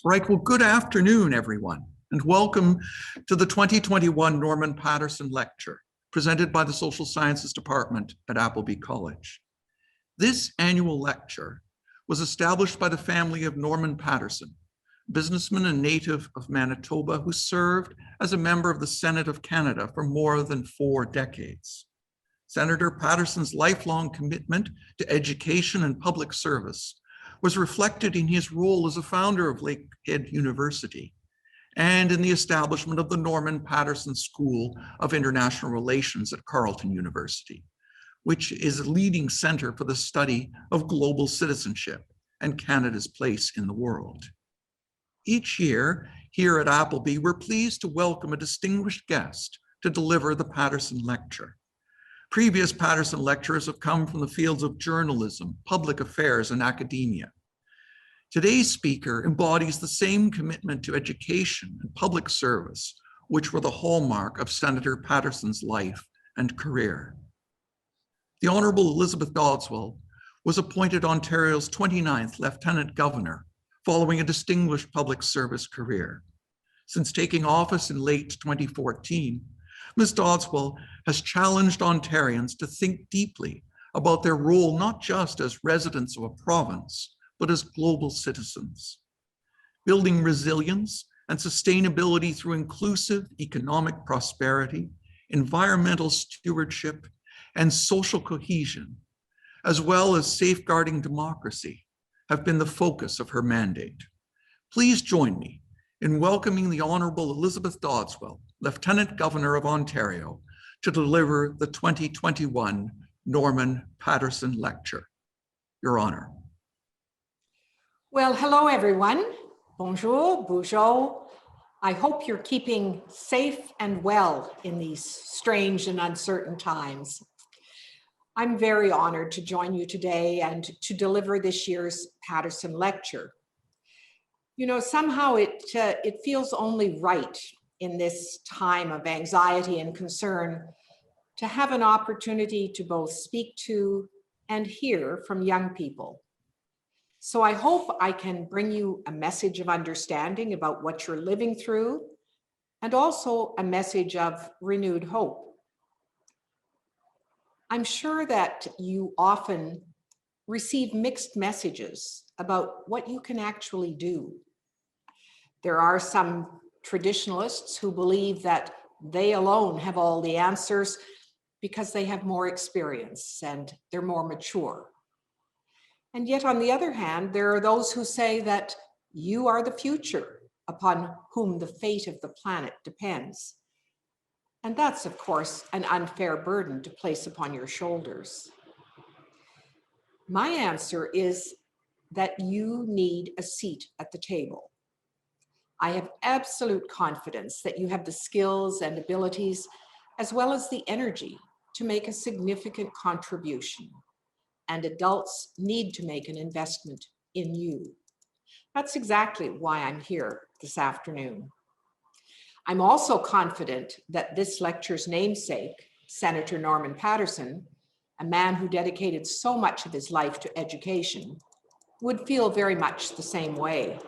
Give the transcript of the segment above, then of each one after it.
Right, well, good afternoon, everyone, and welcome to the 2021 Norman Paterson Lecture, presented by the Social Sciences Department at Appleby College. This annual lecture was established by the family of Norman Paterson, businessman and native of Manitoba who served as a member of the Senate of Canada for more than 4 decades. Senator Paterson's lifelong commitment to education and public service was reflected in his role as a founder of Lakehead University and in the establishment of the Norman Paterson School of International Relations at Carleton University, which is a leading center for the study of global citizenship and Canada's place in the world. Each year, here at Appleby, we're pleased to welcome a distinguished guest to deliver the Paterson Lecture. Previous Paterson lecturers have come from the fields of journalism, public affairs, and academia. Today's speaker embodies the same commitment to education and public service, which were the hallmark of Senator Paterson's life and career. The Honourable Elizabeth Dowdeswell was appointed Ontario's 29th Lieutenant Governor following a distinguished public service career. Since taking office in late 2014, Ms. Dowdeswell has challenged Ontarians to think deeply about their role not just as residents of a province, but as global citizens. Building resilience and sustainability through inclusive economic prosperity, environmental stewardship, and social cohesion, as well as safeguarding democracy, have been the focus of her mandate. Please join me in welcoming the Honourable Elizabeth Dowdeswell, Lieutenant Governor of Ontario, to deliver the 2021 Norman Paterson Lecture. Your Honour. Well, hello everyone. Bonjour, bonjour. I hope you're keeping safe and well in these strange and uncertain times. I'm very honored to join you today and to deliver this year's Paterson Lecture. You know, somehow it feels only right in this time of anxiety and concern to have an opportunity to both speak to and hear from young people. So I hope I can bring you a message of understanding about what you're living through, and also a message of renewed hope. I'm sure that you often receive mixed messages about what you can actually do. There are some traditionalists who believe that they alone have all the answers because they have more experience and they're more mature. And yet, on the other hand, there are those who say that you are the future upon whom the fate of the planet depends. And that's, of course, an unfair burden to place upon your shoulders. My answer is that you need a seat at the table. I have absolute confidence that you have the skills and abilities, as well as the energy, to make a significant contribution. And adults need to make an investment in you. That's exactly why I'm here this afternoon. I'm also confident that this lecture's namesake, Senator Norman Paterson, a man who dedicated so much of his life to education, would feel very much the same way.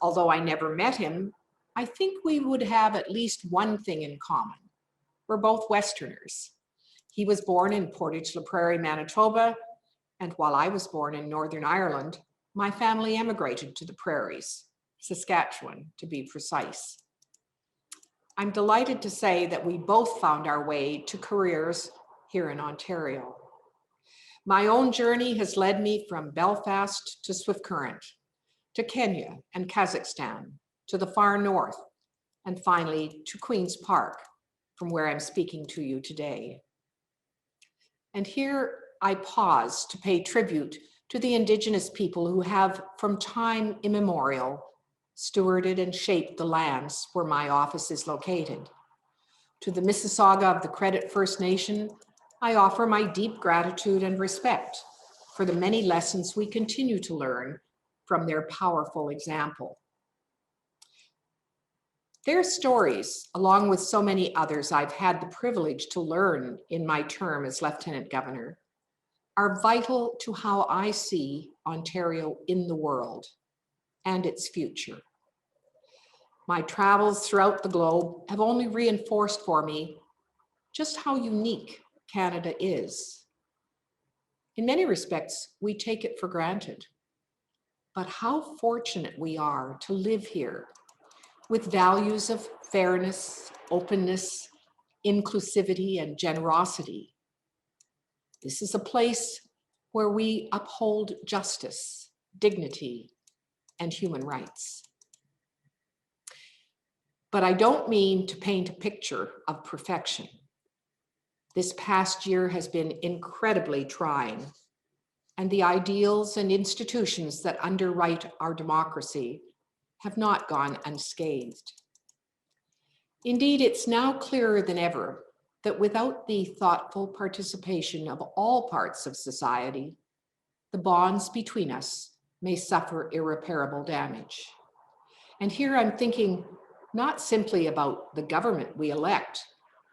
Although I never met him, I think we would have at least one thing in common. We're both Westerners. He was born in Portage-la-Prairie, Manitoba, and while I was born in Northern Ireland, my family emigrated to the prairies, Saskatchewan to be precise. I'm delighted to say that we both found our way to careers here in Ontario. My own journey has led me from Belfast to Swift Current, to Kenya and Kazakhstan, to the far north, and finally to Queen's Park, from where I'm speaking to you today. And here I pause to pay tribute to the Indigenous people who have, from time immemorial, stewarded and shaped the lands where my office is located. To the Mississauga of the Credit First Nation, I offer my deep gratitude and respect for the many lessons we continue to learn from their powerful example. Their stories, along with so many others I've had the privilege to learn in my term as Lieutenant Governor, are vital to how I see Ontario in the world. and its future. My travels throughout the globe have only reinforced for me just how unique Canada is. In many respects, we take it for granted, but how fortunate we are to live here with values of fairness, openness, inclusivity, and generosity. This is a place where we uphold justice, dignity, and human rights. But I don't mean to paint a picture of perfection. This past year has been incredibly trying, and the ideals and institutions that underwrite our democracy have not gone unscathed. Indeed, it's now clearer than ever that without the thoughtful participation of all parts of society, the bonds between us may suffer irreparable damage. And here I'm thinking not simply about the government we elect,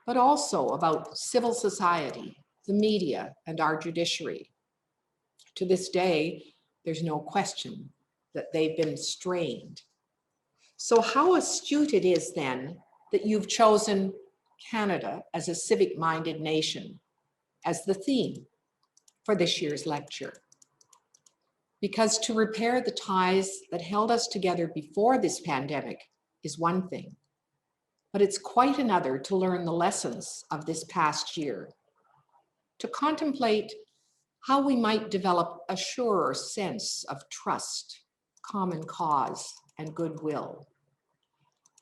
but also about civil society, the media, and our judiciary. To this day, there's no question that they've been strained. So how astute it is then that you've chosen Canada as a civic-minded nation as the theme for this year's lecture. Because to repair the ties that held us together before this pandemic is one thing, but it's quite another to learn the lessons of this past year, to contemplate how we might develop a surer sense of trust, common cause, and goodwill.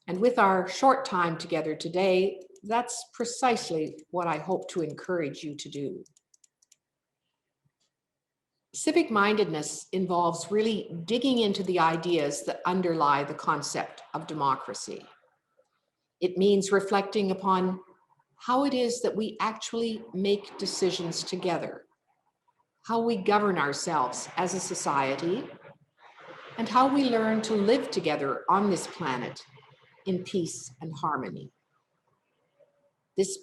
And with our short time together today, that's precisely what I hope to encourage you to do. Civic mindedness involves really digging into the ideas that underlie the concept of democracy. It means reflecting upon how it is that we actually make decisions together, how we govern ourselves as a society, and how we learn to live together on this planet in peace and harmony. This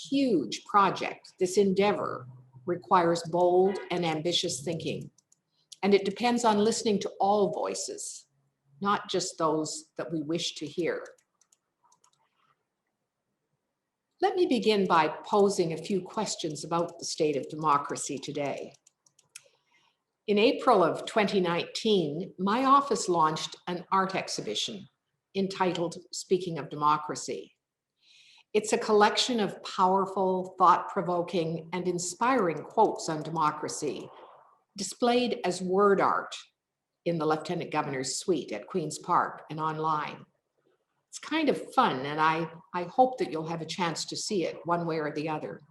huge project, this endeavor, requires bold and ambitious thinking, and it depends on listening to all voices, not just those that we wish to hear. Let me begin by posing a few questions about the state of democracy today. In April of 2019, my office launched an art exhibition entitled Speaking of Democracy. It's a collection of powerful, thought-provoking, and inspiring quotes on democracy, displayed as word art in the Lieutenant Governor's suite at Queen's Park and online. It's kind of fun, and I hope that you'll have a chance to see it one way or the other.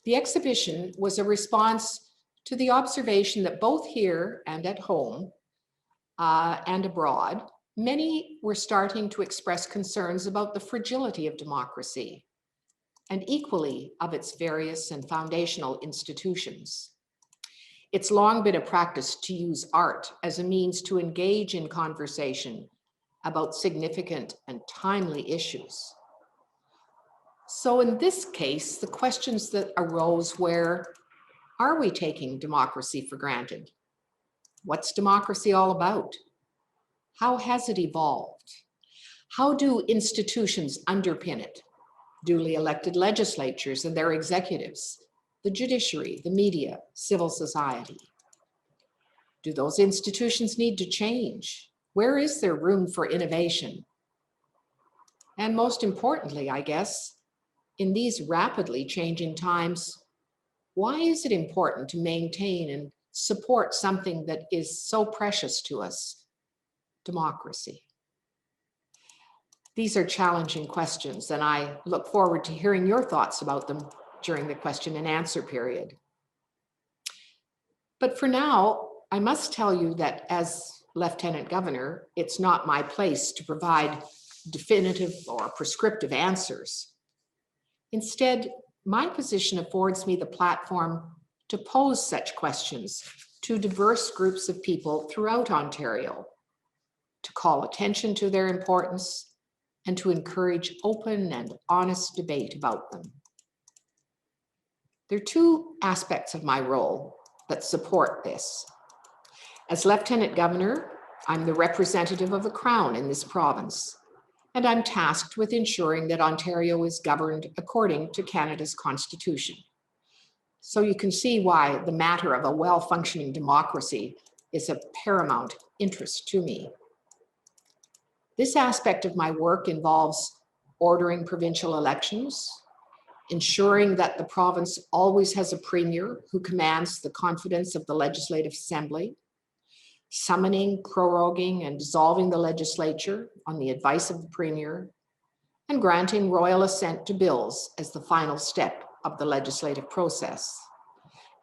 The exhibition was a response to the observation that both here and at home and abroad, many were starting to express concerns about the fragility of democracy and equally of its various and foundational institutions. It's long been a practice to use art as a means to engage in conversation about significant and timely issues. So in this case, the questions that arose were, are we taking democracy for granted? What's democracy all about? How has it evolved? How do institutions underpin it? Duly elected legislatures and their executives, the judiciary, the media, civil society. Do those institutions need to change? Where is there room for innovation? And most importantly, I guess, in these rapidly changing times, why is it important to maintain and support something that is so precious to us? Democracy. These are challenging questions, and I look forward to hearing your thoughts about them during the question and answer period. But for now, I must tell you that as Lieutenant Governor, it's not my place to provide definitive or prescriptive answers. Instead, my position affords me the platform to pose such questions to diverse groups of people throughout Ontario, to call attention to their importance, and to encourage open and honest debate about them. There are two aspects of my role that support this. As Lieutenant Governor, I'm the representative of the Crown in this province, and I'm tasked with ensuring that Ontario is governed according to Canada's Constitution. So you can see why the matter of a well-functioning democracy is of paramount interest to me. This aspect of my work involves ordering provincial elections, ensuring that the province always has a premier who commands the confidence of the Legislative Assembly, summoning, proroguing, and dissolving the legislature on the advice of the premier, and granting royal assent to bills as the final step of the legislative process.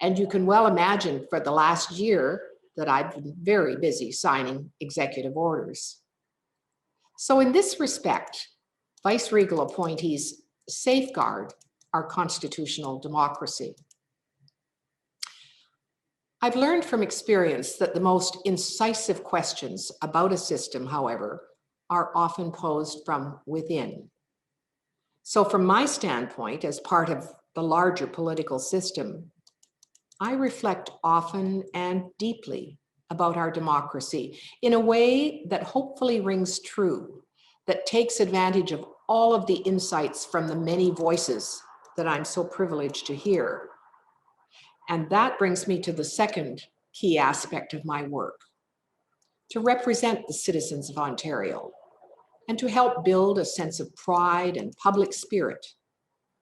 And you can well imagine for the last year that I've been very busy signing executive orders. So in this respect, vice-regal appointees safeguard our constitutional democracy. I've learned from experience that the most incisive questions about a system, however, are often posed from within. So from my standpoint, as part of the larger political system, I reflect often and deeply about our democracy in a way that hopefully rings true, that takes advantage of all of the insights from the many voices that I'm so privileged to hear. And that brings me to the second key aspect of my work, to represent the citizens of Ontario and to help build a sense of pride and public spirit,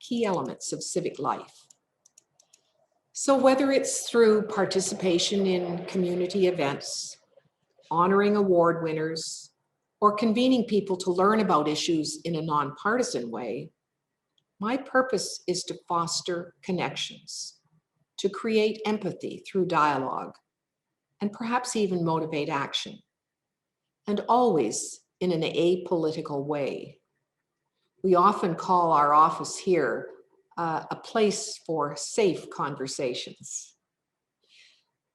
key elements of civic life. So whether it's through participation in community events, honoring award winners, or convening people to learn about issues in a nonpartisan way, my purpose is to foster connections, to create empathy through dialogue, and perhaps even motivate action, and always in an apolitical way. We often call our office here a place for safe conversations.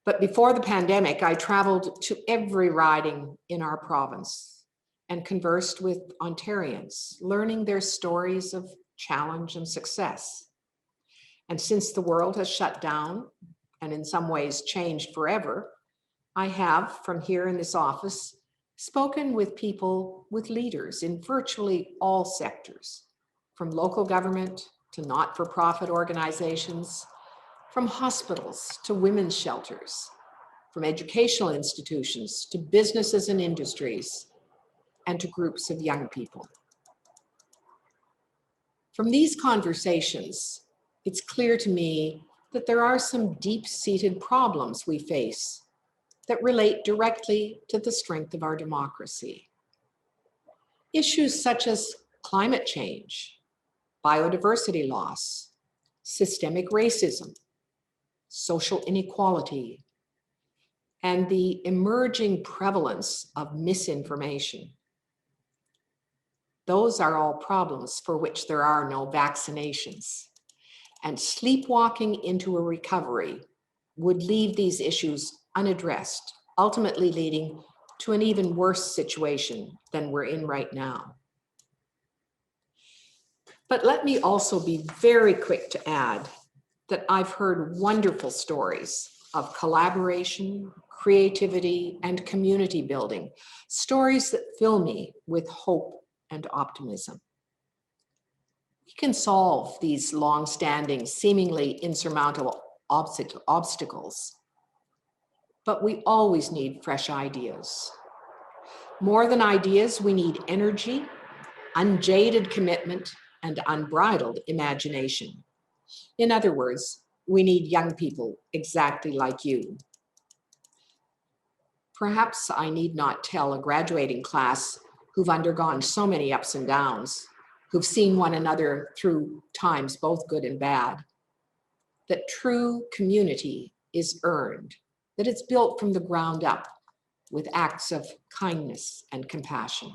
But before the pandemic, I traveled to every riding in our province and conversed with Ontarians, learning their stories of challenge and success. And since the world has shut down and in some ways changed forever, I have, from here in this office, spoken with people, with leaders in virtually all sectors, from local government to not-for-profit organizations, from hospitals to women's shelters, from educational institutions to businesses and industries, and to groups of young people. From these conversations, it's clear to me that there are some deep-seated problems we face that relate directly to the strength of our democracy. Issues such as climate change, biodiversity loss, systemic racism, social inequality, and the emerging prevalence of misinformation. Those are all problems for which there are no vaccinations. And sleepwalking into a recovery would leave these issues unaddressed, ultimately leading to an even worse situation than we're in right now. But let me also be very quick to add that I've heard wonderful stories of collaboration, creativity, and community building, stories that fill me with hope and optimism. We can solve these long-standing, seemingly insurmountable obstacles, but we always need fresh ideas. More than ideas, we need energy, unjaded commitment, and unbridled imagination. In other words, we need young people exactly like you. Perhaps I need not tell a graduating class who've undergone so many ups and downs, who've seen one another through times both good and bad, that true community is earned, that it's built from the ground up with acts of kindness and compassion.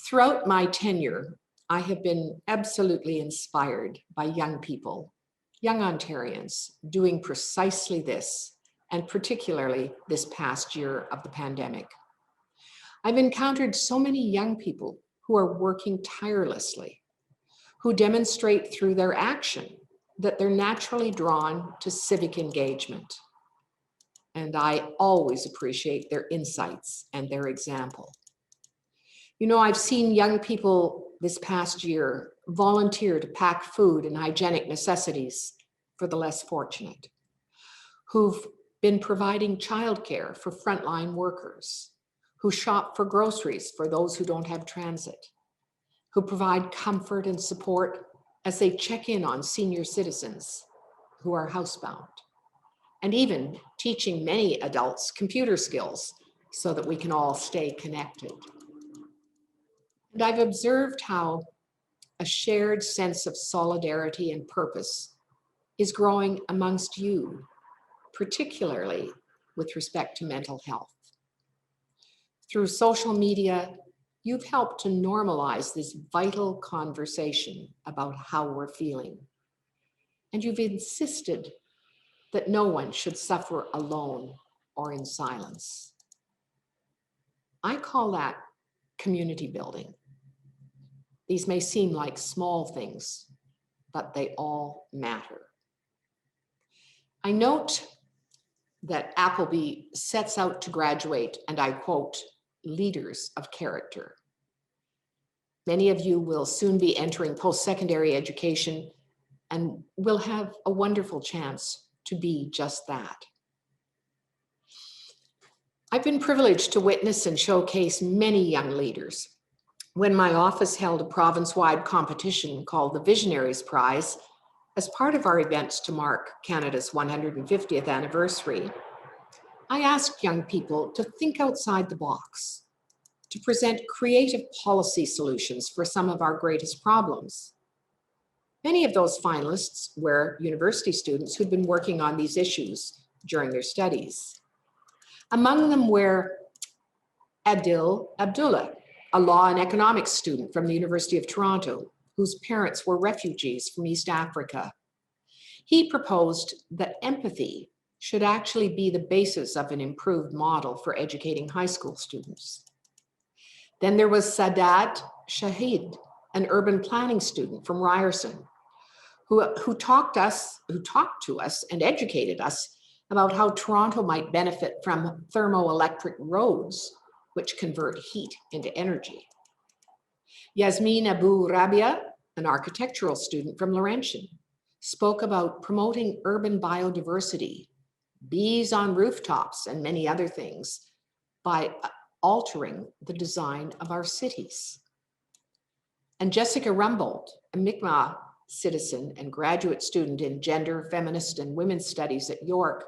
Throughout my tenure, I have been absolutely inspired by young people, young Ontarians, doing precisely this, and particularly this past year of the pandemic. I've encountered so many young people who are working tirelessly, who demonstrate through their action that they're naturally drawn to civic engagement. and I always appreciate their insights and their example. You know, I've seen young people this past year volunteer to pack food and hygienic necessities for the less fortunate, who've been providing childcare for frontline workers, who shop for groceries for those who don't have transit, who provide comfort and support as they check in on senior citizens who are housebound, and even teaching many adults computer skills so that we can all stay connected. And I've observed how a shared sense of solidarity and purpose is growing amongst you, particularly with respect to mental health. Through social media, you've helped to normalize this vital conversation about how we're feeling. And you've insisted that no one should suffer alone or in silence. I call that community building. These may seem like small things, but they all matter. I note that Appleby sets out to graduate, and I quote, leaders of character. Many of you will soon be entering post-secondary education and will have a wonderful chance to be just that. I've been privileged to witness and showcase many young leaders. When my office held a province-wide competition called the Visionaries Prize, as part of our events to mark Canada's 150th anniversary, I asked young people to think outside the box, to present creative policy solutions for some of our greatest problems. Many of those finalists were university students who'd been working on these issues during their studies. Among them were Adil Abdullah, a law and economics student from the University of Toronto, whose parents were refugees from East Africa. He proposed that empathy should actually be the basis of an improved model for educating high school students. Then there was Sadat Shahid, an urban planning student from Ryerson, who talked to us and educated us about how Toronto might benefit from thermoelectric roads, which convert heat into energy. Yasmin Abu Rabia, an architectural student from Laurentian, spoke about promoting urban biodiversity, bees on rooftops, and many other things by altering the design of our cities. And Jessica Rumbold, a Mi'kmaq citizen and graduate student in gender, feminist, and women's studies at York,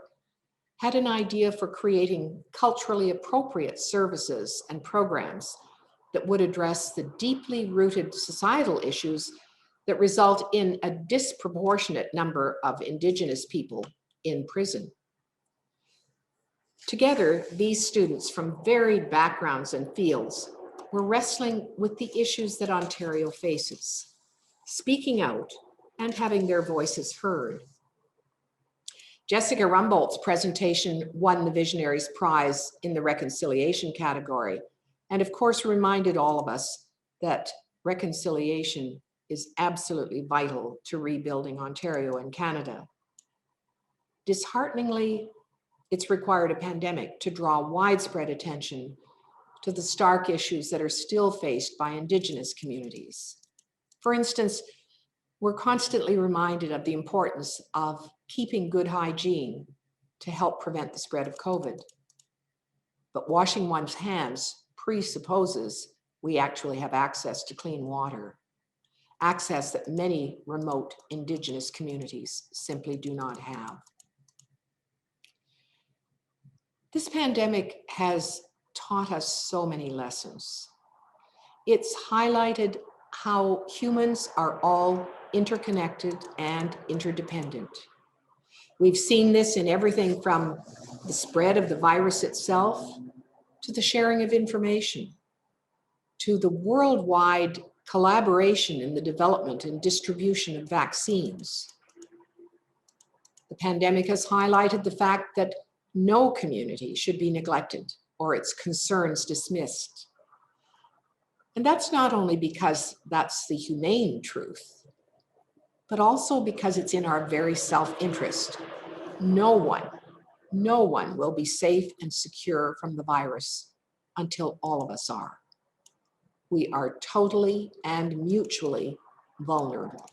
had an idea for creating culturally appropriate services and programs that would address the deeply rooted societal issues that result in a disproportionate number of Indigenous people in prison. Together, these students from varied backgrounds and fields were wrestling with the issues that Ontario faces, speaking out and having their voices heard. Jessica Rumbold's presentation won the Visionaries Prize in the reconciliation category, and of course reminded all of us that reconciliation is absolutely vital to rebuilding Ontario and Canada. Dishearteningly, it's required a pandemic to draw widespread attention to the stark issues that are still faced by Indigenous communities. For instance, we're constantly reminded of the importance of keeping good hygiene to help prevent the spread of COVID. But washing one's hands presupposes we actually have access to clean water, access that many remote Indigenous communities simply do not have. This pandemic has taught us so many lessons. It's highlighted how humans are all interconnected and interdependent. We've seen this in everything from the spread of the virus itself, to the sharing of information, to the worldwide collaboration in the development and distribution of vaccines. The pandemic has highlighted the fact that no community should be neglected or its concerns dismissed. And that's not only because that's the humane truth, but also because it's in our very self-interest. No no one will be safe and secure from the virus until all of us are. We are totally and mutually vulnerable.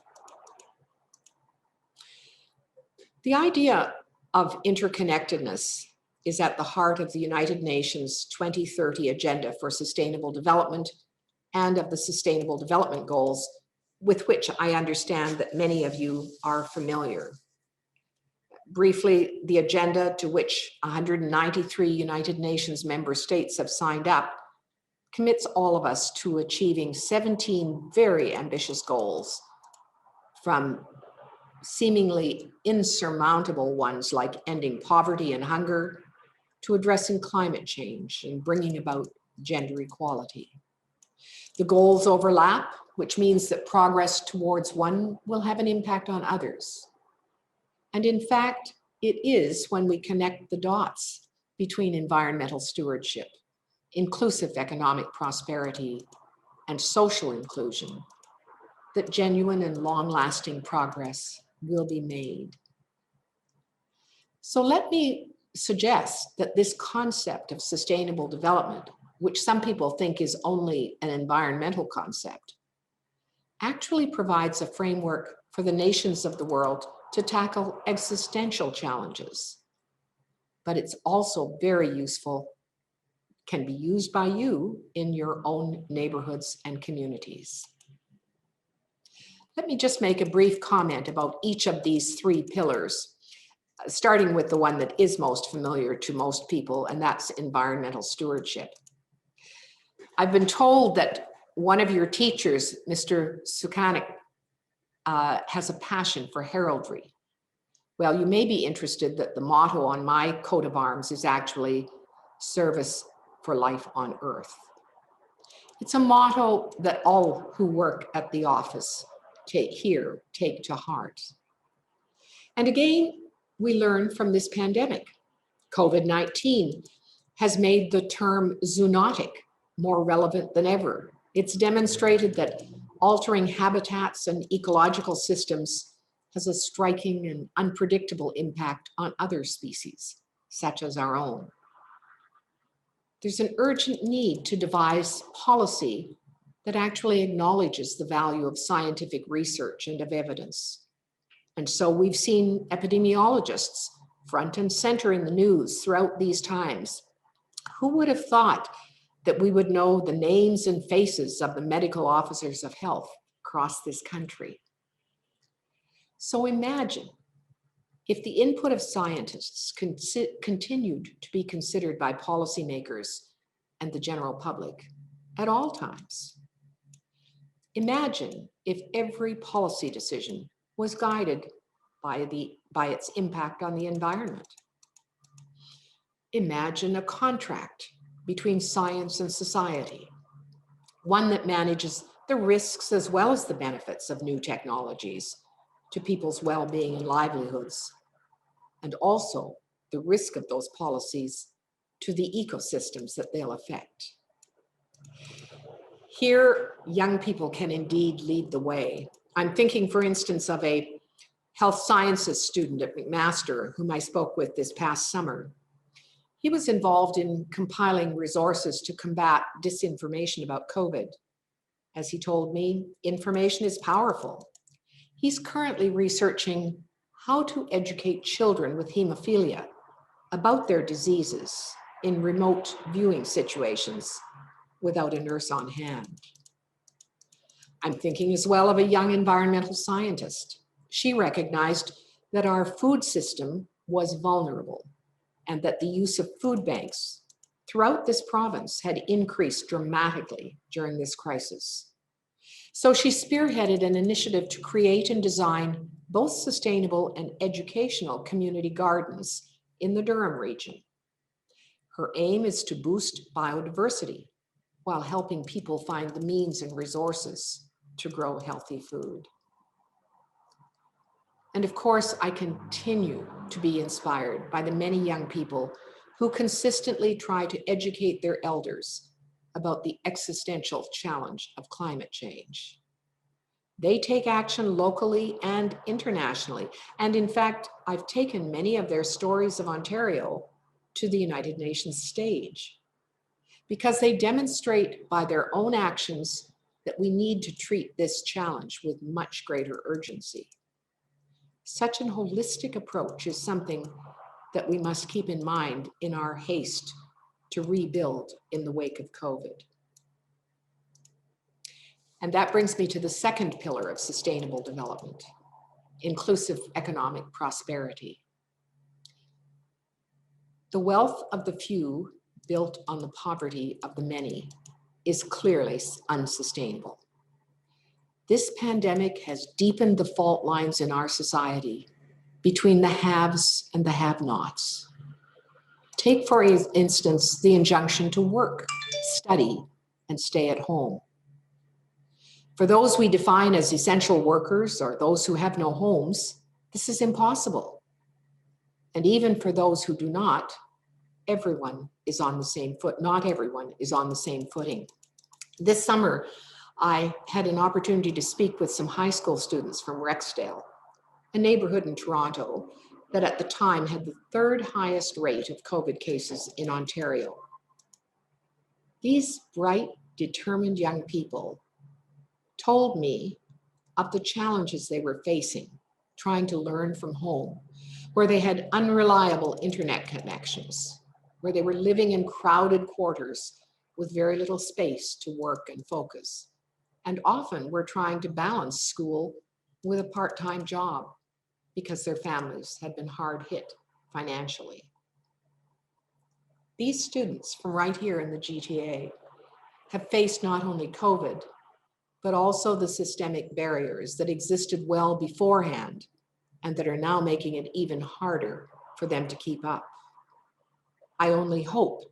The idea of interconnectedness is at the heart of the United Nations 2030 Agenda for Sustainable Development and of the Sustainable Development Goals, with which I understand that many of you are familiar. Briefly, the agenda, to which 193 United Nations member states have signed up, commits all of us to achieving 17 very ambitious goals, from seemingly insurmountable ones like ending poverty and hunger to addressing climate change and bringing about gender equality. The goals overlap, which means that progress towards one will have an impact on others. And in fact, it is when we connect the dots between environmental stewardship, inclusive economic prosperity, and social inclusion that genuine and long-lasting progress will be made. So let me suggest that this concept of sustainable development, which some people think is only an environmental concept, actually provides a framework for the nations of the world to tackle existential challenges. But it's also very useful, can be used by you in your own neighborhoods and communities. Let me just make a brief comment about each of these three pillars, starting with the one that is most familiar to most people, and that's environmental stewardship. I've been told that one of your teachers, Mr. Sukanik, has a passion for heraldry. Well, you may be interested that the motto on my coat of arms is actually service for life on earth. It's a motto that all who work at the office take to heart. And again, we learn from this pandemic. COVID-19 has made the term zoonotic more relevant than ever. It's demonstrated that altering habitats and ecological systems has a striking and unpredictable impact on other species, such as our own. There's an urgent need to devise policy that actually acknowledges the value of scientific research and of evidence. And so we've seen epidemiologists front and center in the news throughout these times. Who would have thought that we would know the names and faces of the medical officers of health across this country? So imagine if the input of scientists continued to be considered by policymakers and the general public at all times. Imagine if every policy decision was guided by its impact on the environment. Imagine a contract between science and society, one that manages the risks as well as the benefits of new technologies to people's well-being and livelihoods, and also the risk of those policies to the ecosystems that they'll affect. Here, young people can indeed lead the way. I'm thinking, for instance, of a health sciences student at McMaster whom I spoke with this past summer. He was involved in compiling resources to combat disinformation about COVID. As he told me, information is powerful. He's currently researching how to educate children with hemophilia about their diseases in remote viewing situations without a nurse on hand. I'm thinking as well of a young environmental scientist. She recognized that our food system was vulnerable and that the use of food banks throughout this province had increased dramatically during this crisis. So she spearheaded an initiative to create and design both sustainable and educational community gardens in the Durham region. Her aim is to boost biodiversity while helping people find the means and resources to grow healthy food. And of course, I continue to be inspired by the many young people who consistently try to educate their elders about the existential challenge of climate change. They take action locally and internationally. And in fact, I've taken many of their stories of Ontario to the United Nations stage because they demonstrate by their own actions that we need to treat this challenge with much greater urgency. Such an holistic approach is something that we must keep in mind in our haste to rebuild in the wake of COVID. And that brings me to the second pillar of sustainable development, inclusive economic prosperity. The wealth of the few built on the poverty of the many is clearly unsustainable. This pandemic has deepened the fault lines in our society between the haves and the have-nots. Take, for instance, the injunction to work, study, and stay at home. For those we define as essential workers or those who have no homes, this is impossible. And even for those who do not, everyone is on the same foot. Not everyone is on the same footing. This summer, I had an opportunity to speak with some high school students from Rexdale, a neighborhood in Toronto that at the time had the third highest rate of COVID cases in Ontario. These bright, determined young people told me of the challenges they were facing, trying to learn from home, where they had unreliable internet connections, where they were living in crowded quarters with very little space to work and focus, and often were trying to balance school with a part-time job because their families had been hard hit financially. These students from right here in the GTA have faced not only COVID, but also the systemic barriers that existed well beforehand and that are now making it even harder for them to keep up. I only hope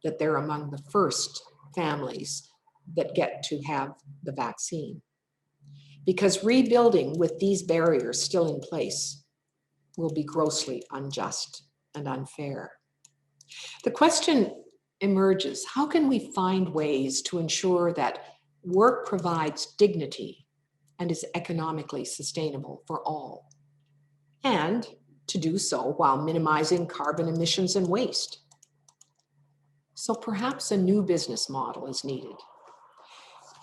that they're among the first families that get to have the vaccine, because rebuilding with these barriers still in place will be grossly unjust and unfair. The question emerges, how can we find ways to ensure that work provides dignity and is economically sustainable for all, and to do so while minimizing carbon emissions and waste? So perhaps a new business model is needed.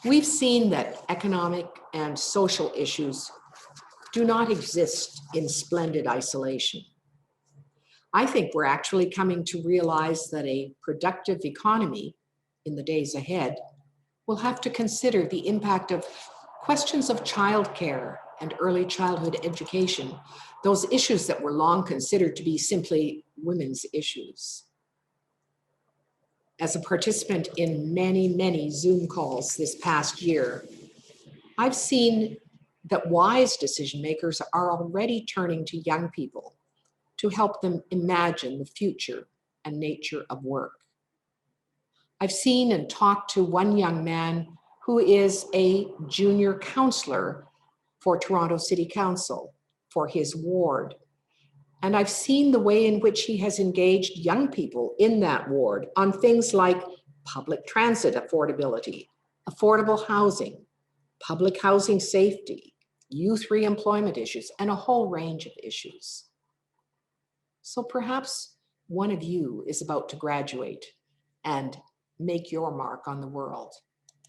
We've seen that economic and social issues do not exist in splendid isolation. I think we're actually coming to realize that a productive economy in the days ahead will have to consider the impact of questions of childcare and early childhood education, those issues that were long considered to be simply women's issues. As a participant in many, many Zoom calls this past year, I've seen that wise decision makers are already turning to young people to help them imagine the future and nature of work. I've seen and talked to one young man who is a junior counselor for Toronto City Council for his ward. And I've seen the way in which he has engaged young people in that ward on things like public transit affordability, affordable housing, public housing safety, youth reemployment issues, and a whole range of issues. So perhaps one of you is about to graduate and make your mark on the world,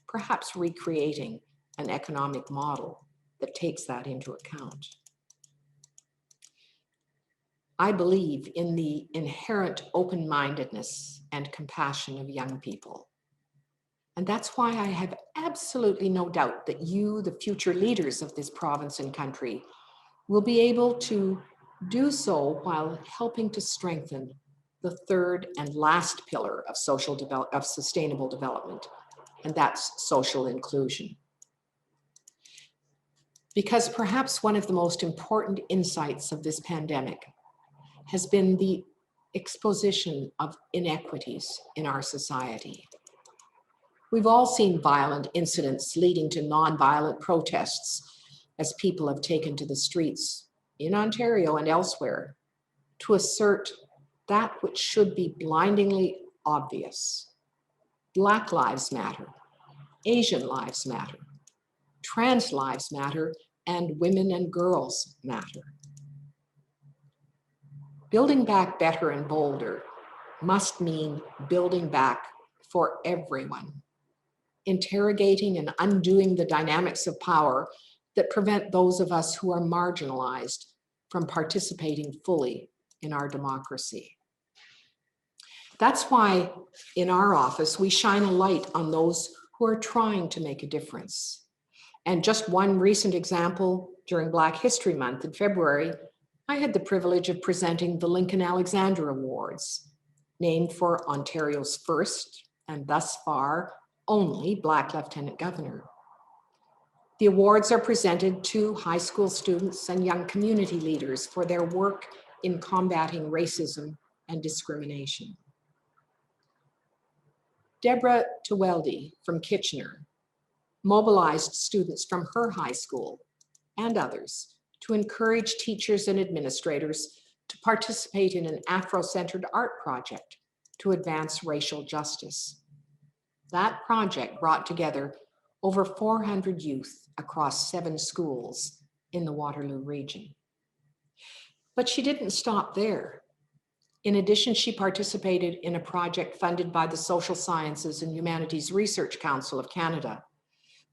perhaps recreating an economic model that takes that into account. I believe in the inherent open-mindedness and compassion of young people. And that's why I have absolutely no doubt that you, the future leaders of this province and country, will be able to do so while helping to strengthen the third and last pillar of sustainable development, and that's social inclusion. Because perhaps one of the most important insights of this pandemic has been the exposition of inequities in our society. We've all seen violent incidents leading to nonviolent protests as people have taken to the streets in Ontario and elsewhere to assert that which should be blindingly obvious. Black lives matter. Asian lives matter. trans lives matter, and women and girls matter. Building back better and bolder must mean building back for everyone, interrogating and undoing the dynamics of power that prevent those of us who are marginalized from participating fully in our democracy. That's why in our office, we shine a light on those who are trying to make a difference. And just one recent example, during Black History Month in February, I had the privilege of presenting the Lincoln Alexander Awards, named for Ontario's first, and thus far, only Black Lieutenant Governor. The awards are presented to high school students and young community leaders for their work in combating racism and discrimination. Deborah Teweldy from Kitchener mobilized students from her high school and others to encourage teachers and administrators to participate in an Afro-centered art project to advance racial justice. That project brought together over 400 youth across 7 schools in the Waterloo region. But she didn't stop there. In addition, she participated in a project funded by the Social Sciences and Humanities Research Council of Canada,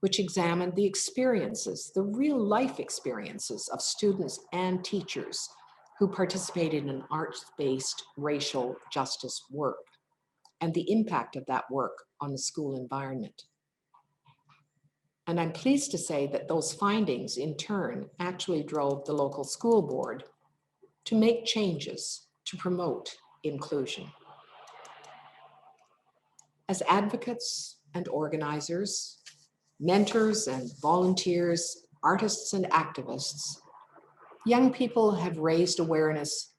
which examined the experiences, the real life experiences of students and teachers who participated in arts-based racial justice work and the impact of that work on the school environment. And I'm pleased to say that those findings in turn actually drove the local school board to make changes to promote inclusion. As advocates and organizers, mentors and volunteers, artists and activists, young people have raised awareness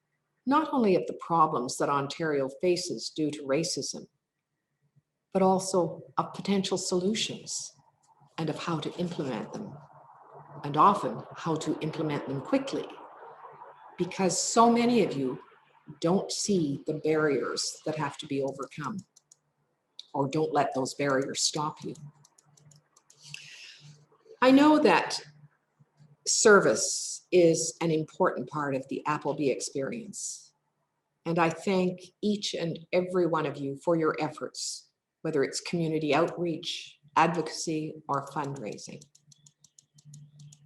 not only of the problems that Ontario faces due to racism, but also of potential solutions and of how to implement them, and often how to implement them quickly, because so many of you don't see the barriers that have to be overcome, or don't let those barriers stop you. I know that service is an important part of the Appleby experience, and I thank each and every one of you for your efforts, whether it's community outreach, advocacy, or fundraising.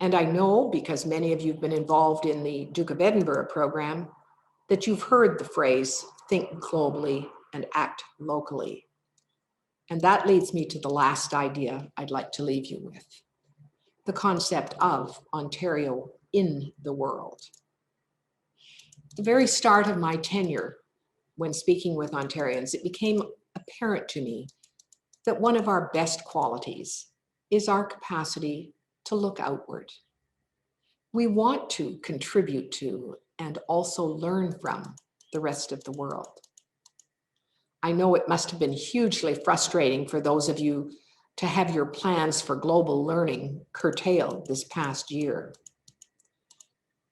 And I know, because many of you have been involved in the Duke of Edinburgh program, that you've heard the phrase, think globally and act locally. And that leads me to the last idea I'd like to leave you with, the concept of Ontario in the world. At the very start of my tenure, when speaking with Ontarians, it became apparent to me that one of our best qualities is our capacity to look outward. We want to contribute to and also learn from the rest of the world. I know it must have been hugely frustrating for those of you to have your plans for global learning curtailed this past year.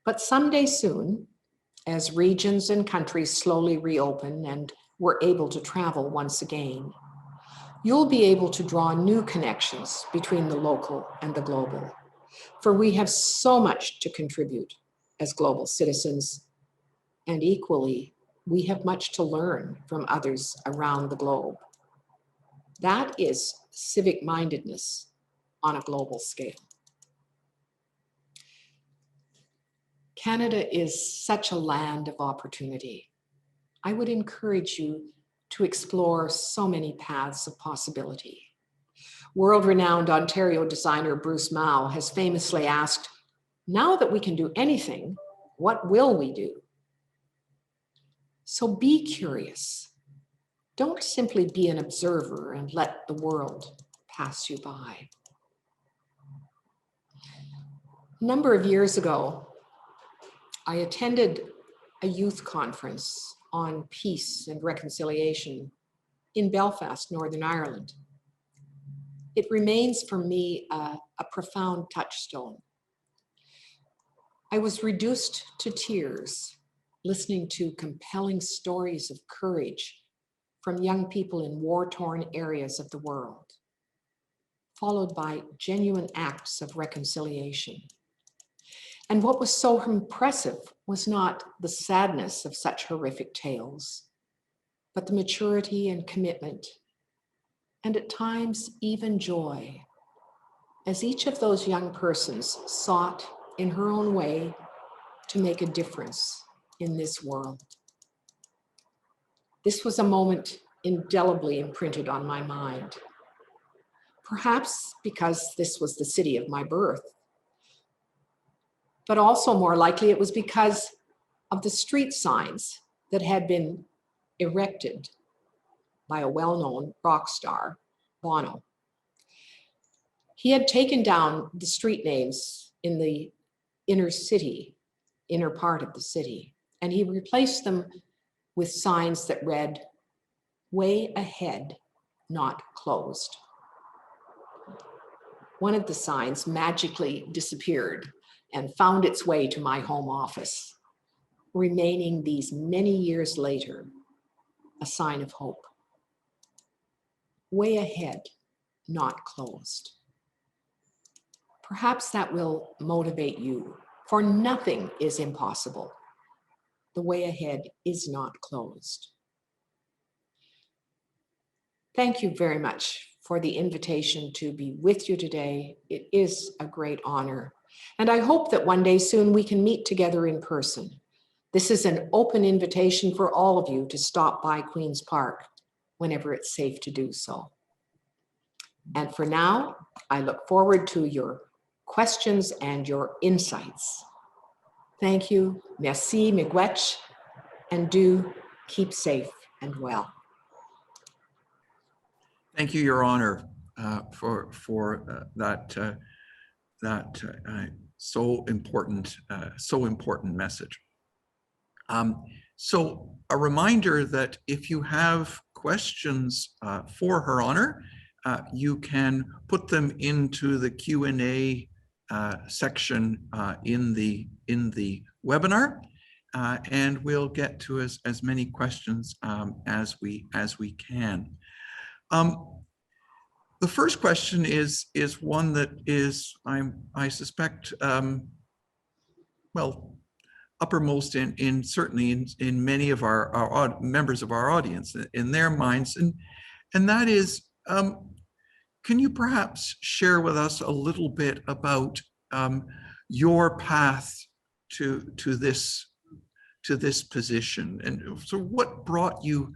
But someday soon, as regions and countries slowly reopen and we're able to travel once again, you'll be able to draw new connections between the local and the global. For we have so much to contribute as global citizens, and equally, we have much to learn from others around the globe. That is civic mindedness on a global scale. Canada is such a land of opportunity. I would encourage you to explore so many paths of possibility. World-renowned Ontario designer Bruce Mao has famously asked, "Now that we can do anything, what will we do?" So be curious. Don't simply be an observer and let the world pass you by. A number of years ago, I attended a youth conference on peace and reconciliation in Belfast, Northern Ireland. It remains for me a profound touchstone. I was reduced to tears listening to compelling stories of courage from young people in war-torn areas of the world. followed by genuine acts of reconciliation. And what was so impressive was not the sadness of such horrific tales, but the maturity and commitment, and at times even joy, as each of those young persons sought in her own way to make a difference in this world. This was a moment indelibly imprinted on my mind, perhaps because this was the city of my birth, but also more likely it was because of the street signs that had been erected by a well-known rock star, Bono. He had taken down the street names in the inner part of the city, and he replaced them with signs that read, "Way ahead, not closed." One of the signs magically disappeared and found its way to my home office, remaining these many years later a sign of hope. Way ahead, not closed. Perhaps that will motivate you, for nothing is impossible. The way ahead is not closed. Thank you very much for the invitation to be with you today. It is a great honor. And I hope that one day soon we can meet together in person. This is an open invitation for all of you to stop by Queen's Park whenever it's safe to do so. And for now, I look forward to your questions and your insights. Thank you, merci, miigwech, and do keep safe and well. Thank you, Your Honor, for that so important message. So a reminder that if you have questions for Her Honor, you can put them into the Q&A section in the webinar, and we'll get to as many questions as we can. The first question is one that is, I suspect, well, uppermost in certainly in many of our members of our audience, in their minds, and that is, can you perhaps share with us a little bit about your path to this position, and so what brought you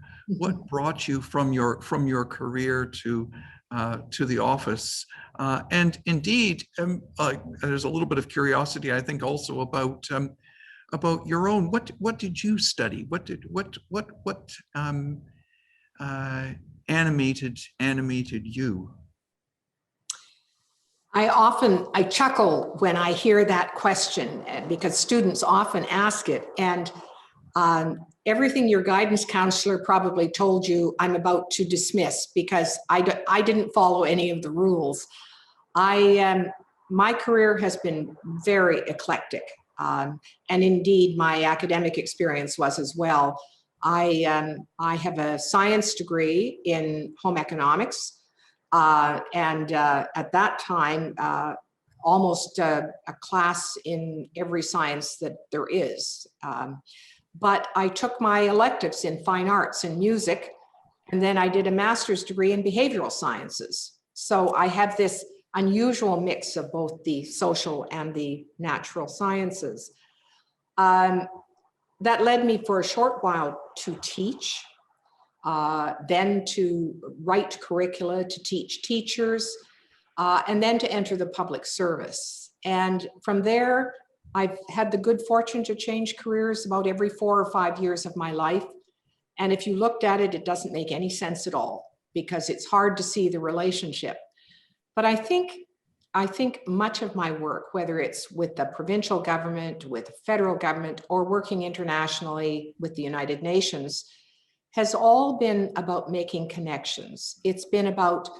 from your career to the office, and indeed, there's a little bit of curiosity, I think, also about your own. What did you study? What animated you? I chuckle when I hear that question, because students often ask it, and everything your guidance counselor probably told you I'm about to dismiss, because I didn't follow any of the rules. My career has been very eclectic, and indeed my academic experience was as well. I have a science degree in home economics, and at that time, almost a class in every science that there is. But I took my electives in fine arts and music, and then I did a master's degree in behavioral sciences. So I have this unusual mix of both the social and the natural sciences. That led me for a short while to teach, then to write curricula to teach teachers, and then to enter the public service. And from there, I've had the good fortune to change careers about every 4 or 5 years of my life. And if you looked at it, it doesn't make any sense at all, because it's hard to see the relationship. But I think much of my work, whether it's with the provincial government, with the federal government, or working internationally with the United Nations, has all been about making connections. It's been about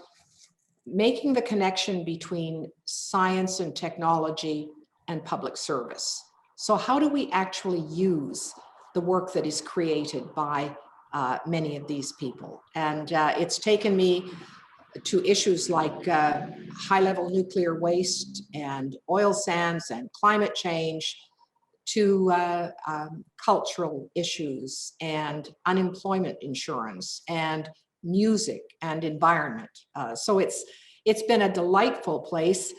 making the connection between science and technology and public service. So how do we actually use the work that is created by many of these people? And it's taken me to issues like high-level nuclear waste and oil sands and climate change, to cultural issues and unemployment insurance and music and environment. So it's been a delightful place.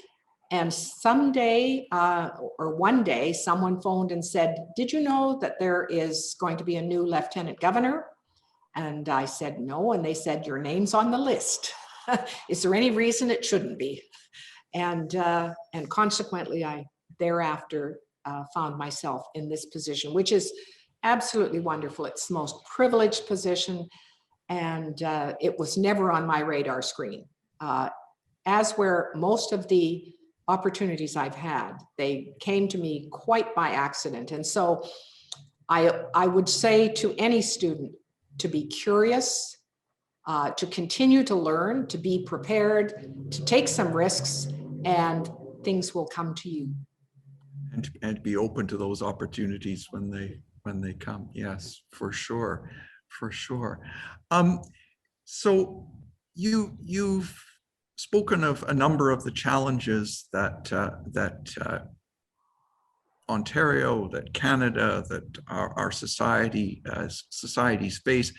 And someday, or one day, someone phoned and said, "Did you know that there is going to be a new lieutenant governor?" And I said, "No." And they said, "Your name's on the list. Is there any reason it shouldn't be?" And consequently, I thereafter found myself in this position, which is absolutely wonderful. It's the most privileged position, and it was never on my radar screen. As where most of the opportunities I've had, they came to me quite by accident. And so I would say to any student to be curious, to continue to learn, to be prepared, to take some risks, and things will come to you. And be open to those opportunities when they come. Yes, for sure, for sure. So you've spoken of a number of the challenges that Ontario, that Canada, that our societies face.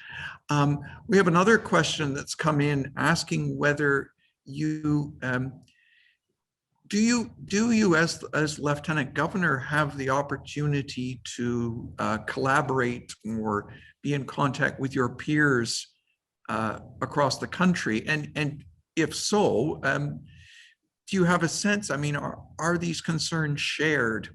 We have another question that's come in asking whether you do you as Lieutenant Governor have the opportunity to collaborate or be in contact with your peers across the country, and if so, do you have a sense? I mean, are these concerns shared?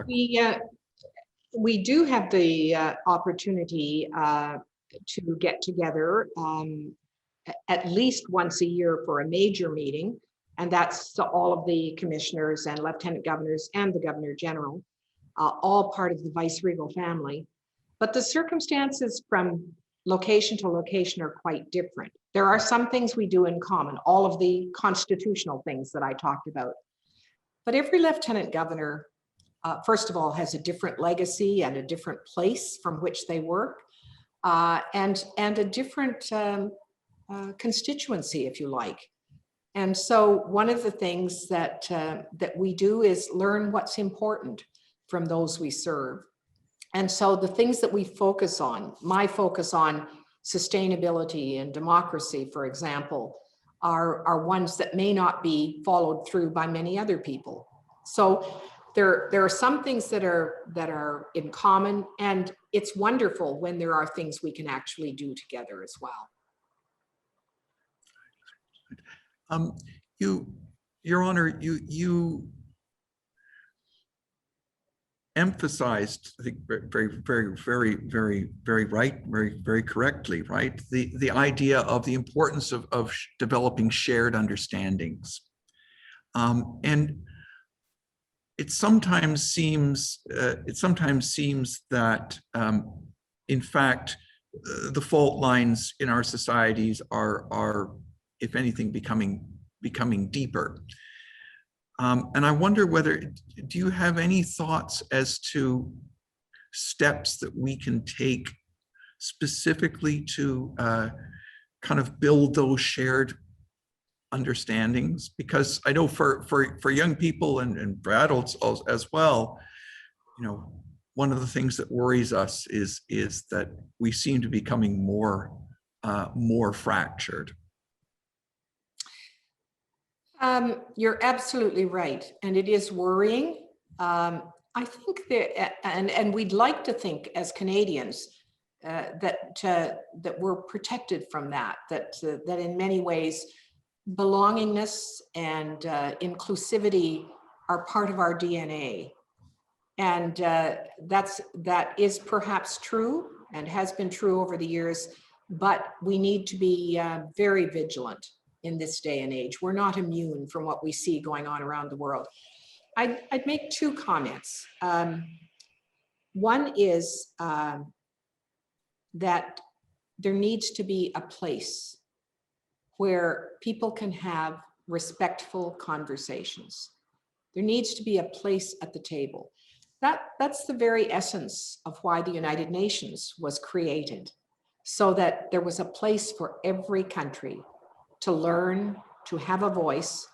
We do have the opportunity to get together at least once a year for a major meeting, and that's all of the commissioners and lieutenant governors and the governor general, all part of the vice-regal family. But the circumstances from location to location are quite different. There are some things we do in common, all of the constitutional things that I talked about. But every lieutenant governor, first of all, has a different legacy and a different place from which they work, and a different constituency, if you like. And so one of the things that we do is learn what's important from those we serve. And so the things that we focus on, my focus on sustainability and democracy, for example, are ones that may not be followed through by many other people. So there are some things that are in common, and it's wonderful when there are things we can actually do together as well. Your Honor, you emphasized, I think, very right, very correctly, right? The idea of the importance of developing shared understandings, and it sometimes seems that, in fact, the fault lines in our societies are, if anything, becoming deeper. And I wonder whether, do you have any thoughts as to steps that we can take specifically to kind of build those shared understandings? Because I know for young people and for adults as well, you know, one of the things that worries us is that we seem to be becoming more fractured. You're absolutely right, and it is worrying. I think that, and we'd like to think as Canadians that we're protected from that. That in many ways, belongingness and inclusivity are part of our DNA, and that is perhaps true and has been true over the years. But we need to be very vigilant in this day and age. We're not immune from what we see going on around the world. I'd make two comments. One is that there needs to be a place where people can have respectful conversations. There needs to be a place at the table. That's the very essence of why the United Nations was created. so that there was a place for every country to learn, to have a voice.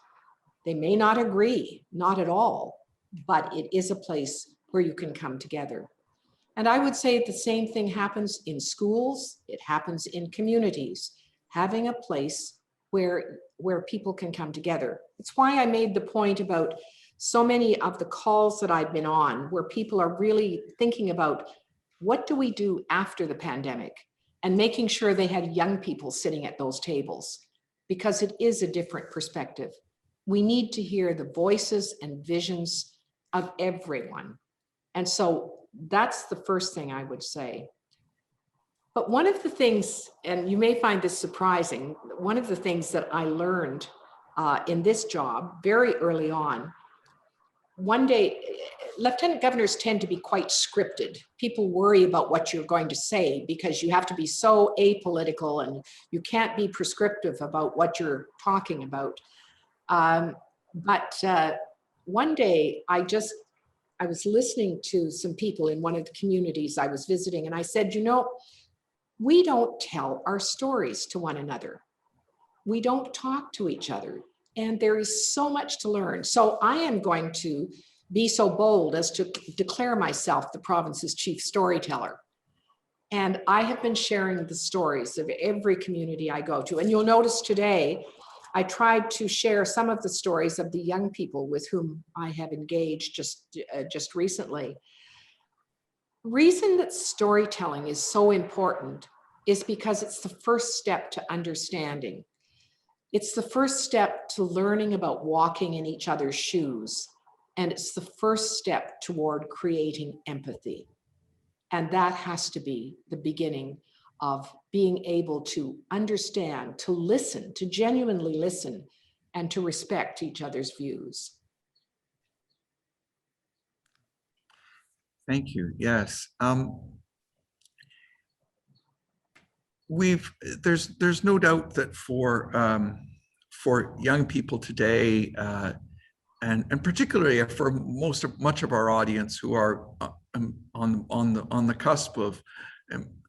They may not agree, not at all, but it is a place where you can come together. And I would say the same thing happens in schools, it happens in communities, having a place where people can come together. It's why I made the point about so many of the calls that I've been on where people are really thinking about what do we do after the pandemic, and making sure they had young people sitting at those tables, because it is a different perspective. We need to hear the voices and visions of everyone. And so that's the first thing I would say. But one of the things, and you may find this surprising, one of the things that I learned in this job very early on, one day, lieutenant governors tend to be quite scripted. People worry about what you're going to say because you have to be so apolitical and you can't be prescriptive about what you're talking about. But one day I was listening to some people in one of the communities I was visiting, and I said, you know, we don't tell our stories to one another. We don't talk to each other. And there is so much to learn. So I am going to be so bold as to declare myself the province's chief storyteller. And I have been sharing the stories of every community I go to. And you'll notice today, I tried to share some of the stories of the young people with whom I have engaged just recently. Reason that storytelling is so important is because it's the first step to understanding. It's the first step to learning about walking in each other's shoes. And it's the first step toward creating empathy. And that has to be the beginning of being able to understand, to listen, to genuinely listen, and to respect each other's views. Thank you. Yes. There's no doubt that for young people today, and particularly for much of our audience who are on the cusp of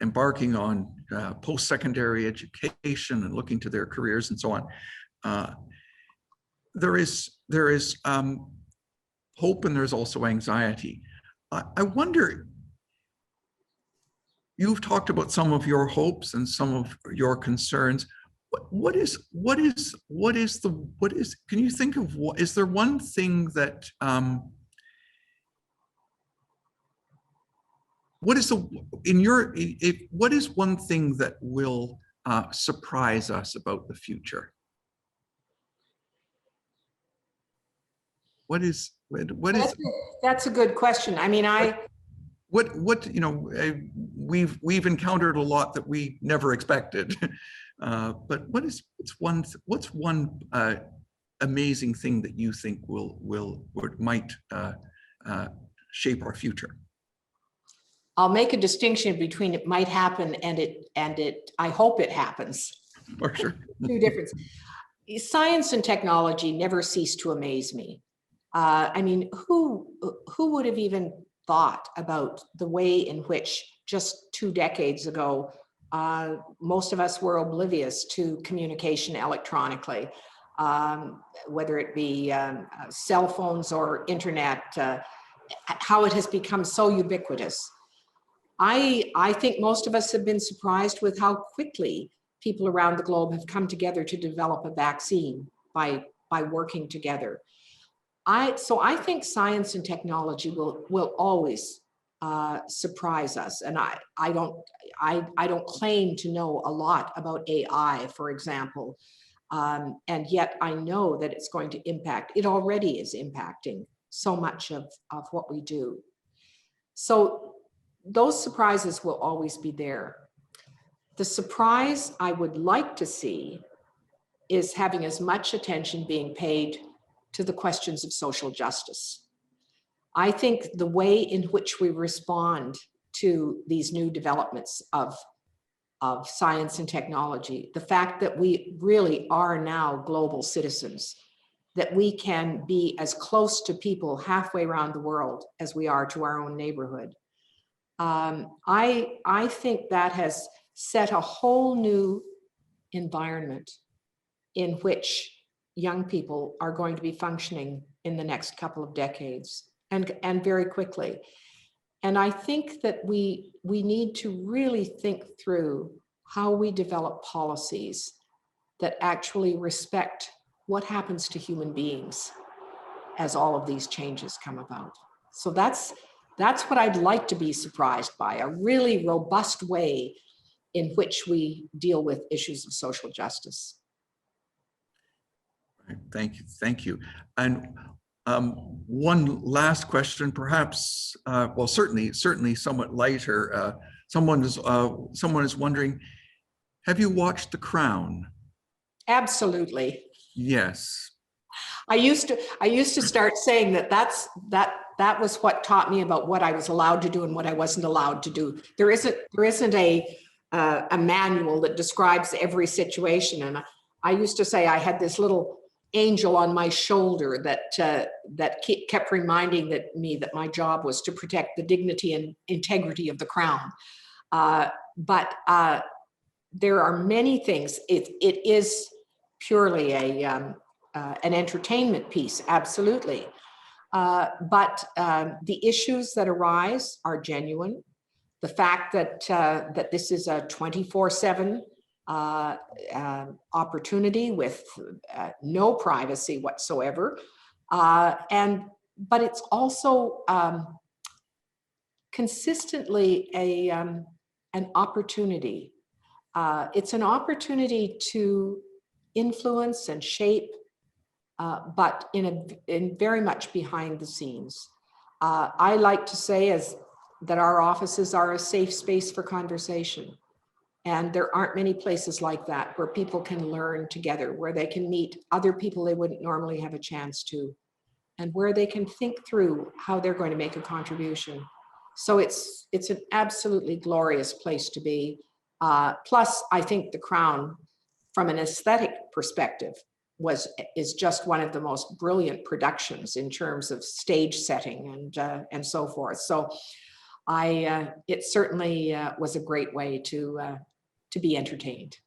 embarking on post-secondary education and looking to their careers and so on, there is hope, and there's also anxiety. I wonder, you've talked about some of your hopes and some of your concerns. Can you think of what, is there one thing that, what is one thing that will surprise us about the future? That's a good question. I mean, we've encountered a lot that we never expected, but what's one amazing thing that you think might shape our future? I'll make a distinction between it might happen and I hope it happens. For sure. Two differences. Science and technology never cease to amaze me. I mean, who would have even thought about the way in which just 2 decades ago, most of us were oblivious to communication electronically, whether it be cell phones or internet, how it has become so ubiquitous. I think most of us have been surprised with how quickly people around the globe have come together to develop a vaccine by working together. So I think science and technology will always surprise us. And I don't claim to know a lot about AI, for example, and yet I know that it's going to impact. It already is impacting so much of what we do. So those surprises will always be there. The surprise I would like to see is having as much attention being paid to the questions of social justice. I think the way in which we respond to these new developments of science and technology, the fact that we really are now global citizens, that we can be as close to people halfway around the world as we are to our own neighborhood. I think that has set a whole new environment in which young people are going to be functioning in the next couple of decades, and very quickly. And I think that we need to really think through how we develop policies that actually respect what happens to human beings as all of these changes come about. So that's what I'd like to be surprised by, a really robust way in which we deal with issues of social justice. Thank you. Thank you. And one last question, perhaps, well, certainly somewhat lighter. Someone is wondering, have you watched The Crown? Absolutely. Yes. I used to start saying that was what taught me about what I was allowed to do and what I wasn't allowed to do. There isn't a manual that describes every situation. And I used to say I had this little angel on my shoulder that kept reminding me that my job was to protect the dignity and integrity of the Crown. But there are many things. It is purely an entertainment piece, absolutely. But the issues that arise are genuine. The fact that this is a 24/7 opportunity with no privacy whatsoever, but it's also consistently an opportunity. It's an opportunity to influence and shape, but in very much behind the scenes. I like to say that our offices are a safe space for conversation. And there aren't many places like that where people can learn together, where they can meet other people they wouldn't normally have a chance to, and where they can think through how they're going to make a contribution. So it's an absolutely glorious place to be. Plus, I think The Crown, from an aesthetic perspective, is just one of the most brilliant productions in terms of stage setting and so forth. So it certainly was a great way to be entertained.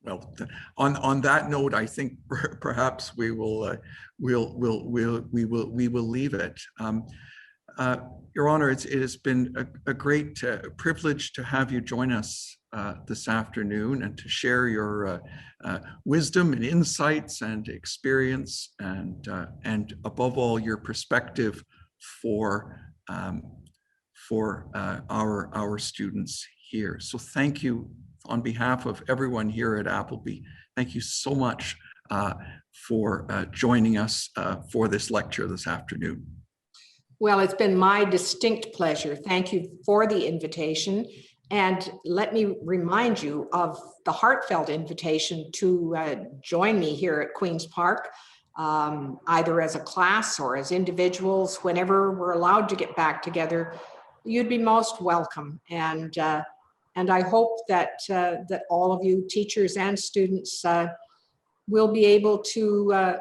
Well, on that note, I think perhaps we will leave it. Your Honor, it has been a great privilege to have you join us this afternoon and to share your wisdom and insights and experience and above all your perspective for our students here. So thank you on behalf of everyone here at Appleby. Thank you so much for joining us for this lecture this afternoon. Well, it's been my distinct pleasure. Thank you for the invitation. And let me remind you of the heartfelt invitation to join me here at Queen's Park, either as a class or as individuals. Whenever we're allowed to get back together, you'd be most welcome. And I hope that all of you, teachers and students, will be able to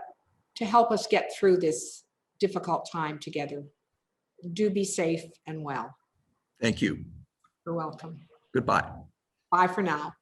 help us get through this difficult time together. Do be safe and well. Thank you. You're welcome. Goodbye. Bye for now.